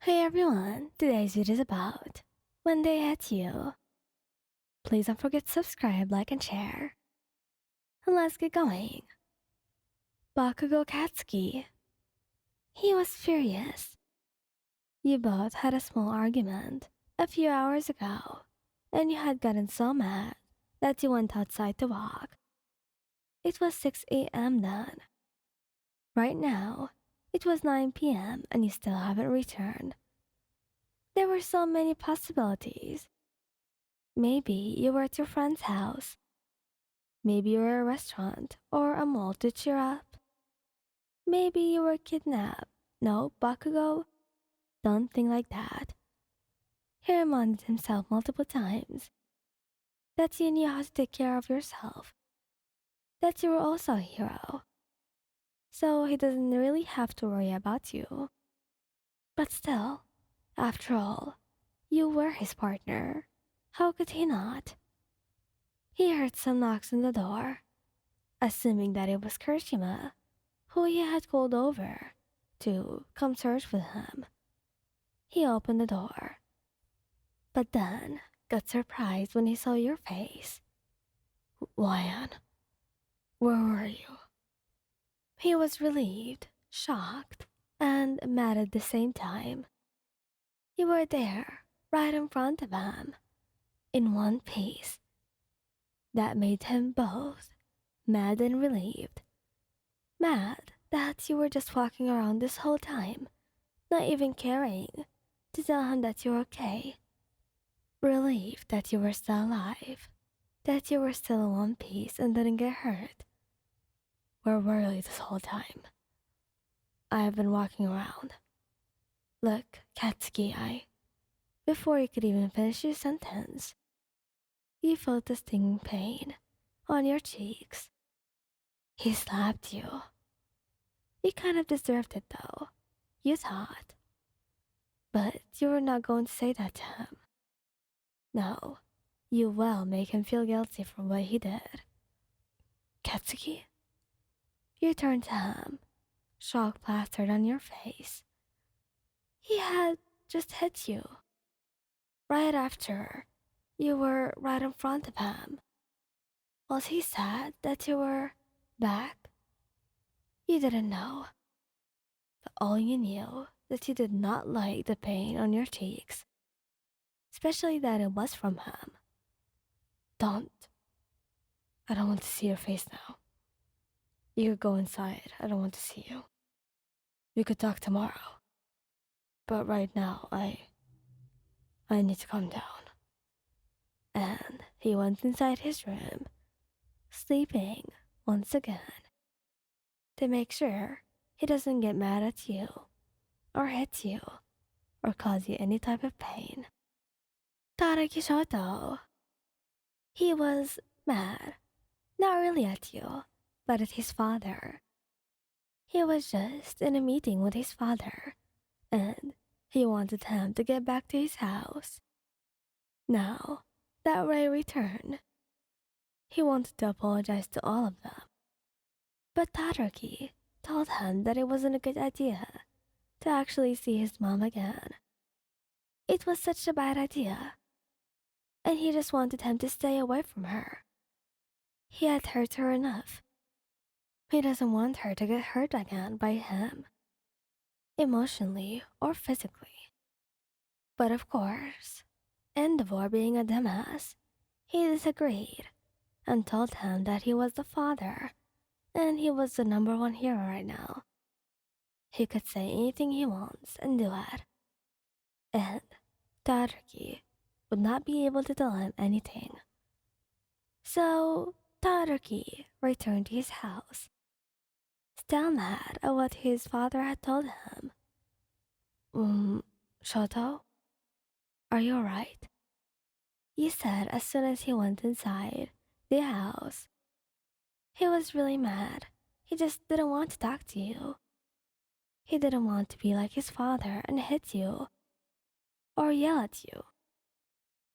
Hey everyone, today's video is about When They Hit You. Please don't forget to subscribe, like, and share. And let's get going. Bakugou Katsuki. He was furious. You both had a small argument a few hours ago, and you had gotten so mad that you went outside to walk. It was 6 a.m. then. Right now, it was 9 p.m. and you still haven't returned. There were so many possibilities. Maybe you were at your friend's house. Maybe you were at a restaurant or a mall to cheer up. Maybe you were kidnapped. No, Bakugou, don't think like that. He reminded himself multiple times that you knew how to take care of yourself, that you were also a hero. So he doesn't really have to worry about you. But still, after all, you were his partner. How could he not? He heard some knocks on the door, assuming that it was Kirishima, who he had called over to come search with him. He opened the door, but then got surprised when he saw your face. Y.U.M.I, where were you? He was relieved, shocked, and mad at the same time. You were there, right in front of him, in one piece. That made him both mad and relieved. Mad that you were just walking around this whole time, not even caring to tell him that you're okay. Relieved that you were still alive, that you were still in one piece and didn't get hurt. Where were you this whole time? I've been walking around. Look, Katsuki, Before you could even finish your sentence, you felt a stinging pain on your cheeks. He slapped you. You kind of deserved it though, you thought. But you were not going to say that to him. No, you will make him feel guilty for what he did. Katsuki? You turned to him, shock plastered on your face. He had just hit you. Right after, you were right in front of him. Was he sad that you were back? You didn't know. But all you knew that you did not like the pain on your cheeks, especially that it was from him. Don't. I don't want to see your face now. You could go inside. I don't want to see you. We could talk tomorrow. But right now, I need to calm down. And he went inside his room, sleeping once again, to make sure he doesn't get mad at you, or hit you, or cause you any type of pain. Todoroki Shoto. He was mad, not really at you, but at his father. He was just in a meeting with his father, and he wanted him to get back to his house. Now that Ray returned, he wanted to apologize to all of them. But Todoroki told him that it wasn't a good idea to actually see his mom again. It was such a bad idea, and he just wanted him to stay away from her. He had hurt her enough. He doesn't want her to get hurt again by him, emotionally or physically. But of course, Endeavor being a dumbass, he disagreed and told him that he was the father and he was the #1 hero right now. He could say anything he wants and do it. And Todoroki would not be able to tell him anything. So Todoroki returned to his house, still mad at what his father had told him. Shoto? Are you alright? He said as soon as he went inside the house. He was really mad. He just didn't want to talk to you. He didn't want to be like his father and hit you or yell at you.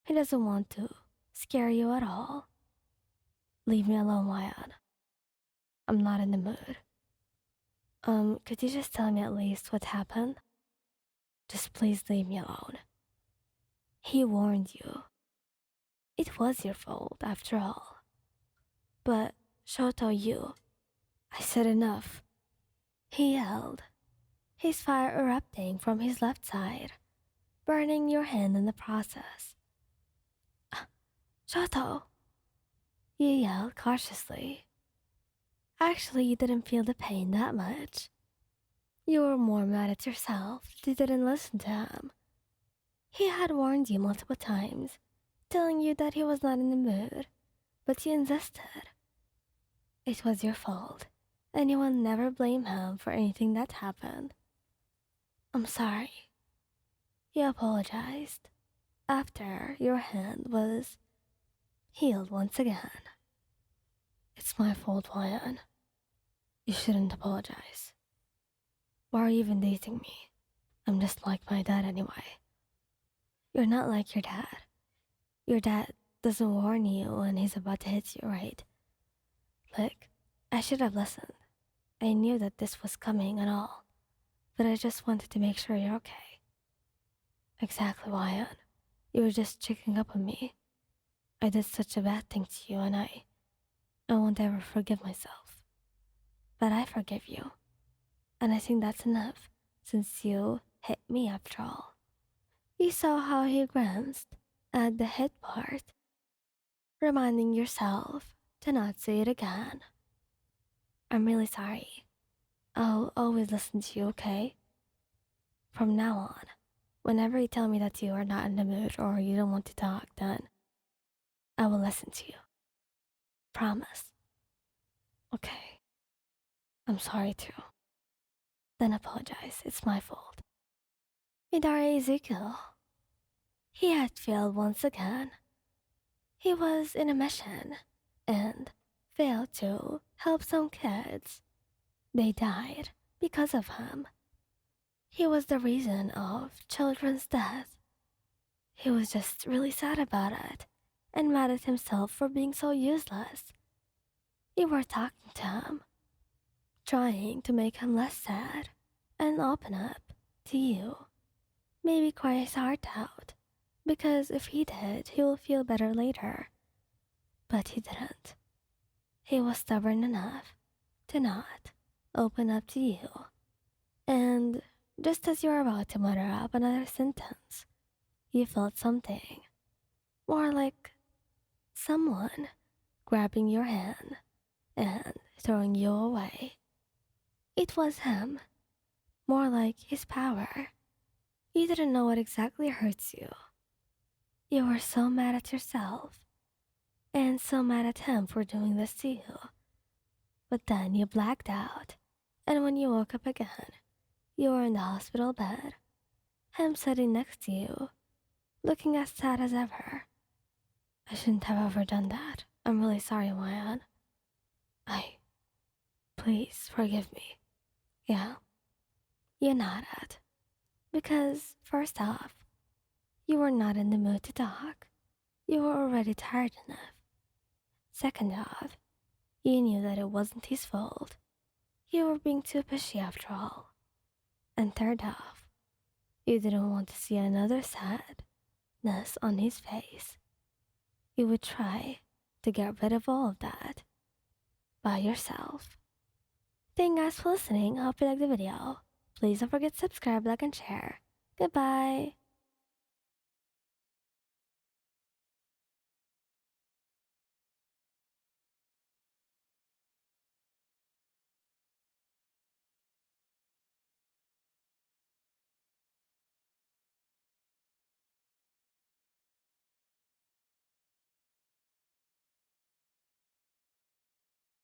He doesn't want to scare you at all. Leave me alone, Y.U.M.I. I'm not in the mood. Could you just tell me at least what happened? Just please leave me alone. He warned you. It was your fault, after all. But, Shoto, I said enough. He yelled, his fire erupting from his left side, burning your hand in the process. Shoto! You yelled cautiously. Actually, you didn't feel the pain that much. You were more mad at yourself that you didn't listen to him. He had warned you multiple times, telling you that he was not in the mood, but you insisted. It was your fault, and you will never blame him for anything that happened. I'm sorry. You apologized after your hand was healed once again. It's my fault, Y.U.M.I. You shouldn't apologize. Why are you even dating me? I'm just like my dad anyway. You're not like your dad. Your dad doesn't warn you when he's about to hit you, right? Look, I should have listened. I knew that this was coming and all, but I just wanted to make sure you're okay. Exactly, Y.U.M.I. You were just checking up on me. I did such a bad thing to you, and I won't ever forgive myself. But I forgive you, and I think that's enough, since you hit me after all. You saw how he glanced at the hit part, reminding yourself to not say it again. I'm really sorry. I'll always listen to you, okay? From now on, whenever you tell me that you are not in the mood or you don't want to talk, then I will listen to you. Promise. Okay. I'm sorry too. Then apologize. It's my fault. Midoriya Izuku. He had failed once again. He was in a mission and failed to help some kids. They died because of him. He was the reason of children's death. He was just really sad about it and mad at himself for being so useless. You were talking to him, trying to make him less sad and open up to you. Maybe cry his heart out, because if he did, he will feel better later. But he didn't. He was stubborn enough to not open up to you. And just as you were about to mutter up another sentence, you felt something. More like someone grabbing your hand and throwing you away. It was him. More like his power. You didn't know what exactly hurts you. You were so mad at yourself. And so mad at him for doing this to you. But then you blacked out. And when you woke up again, you were in the hospital bed. Him sitting next to you, looking as sad as ever. I shouldn't have ever done that. I'm really sorry, Y.U.M.I. Please forgive me. Yeah? You nodded. Because, first off, you were not in the mood to talk. You were already tired enough. Second off, you knew that it wasn't his fault. You were being too pushy after all. And third off, you didn't want to see another sadness on his face. You would try to get rid of all of that by yourself. Thank you guys for listening. I hope you liked the video. Please don't forget to subscribe, like, and share. Goodbye.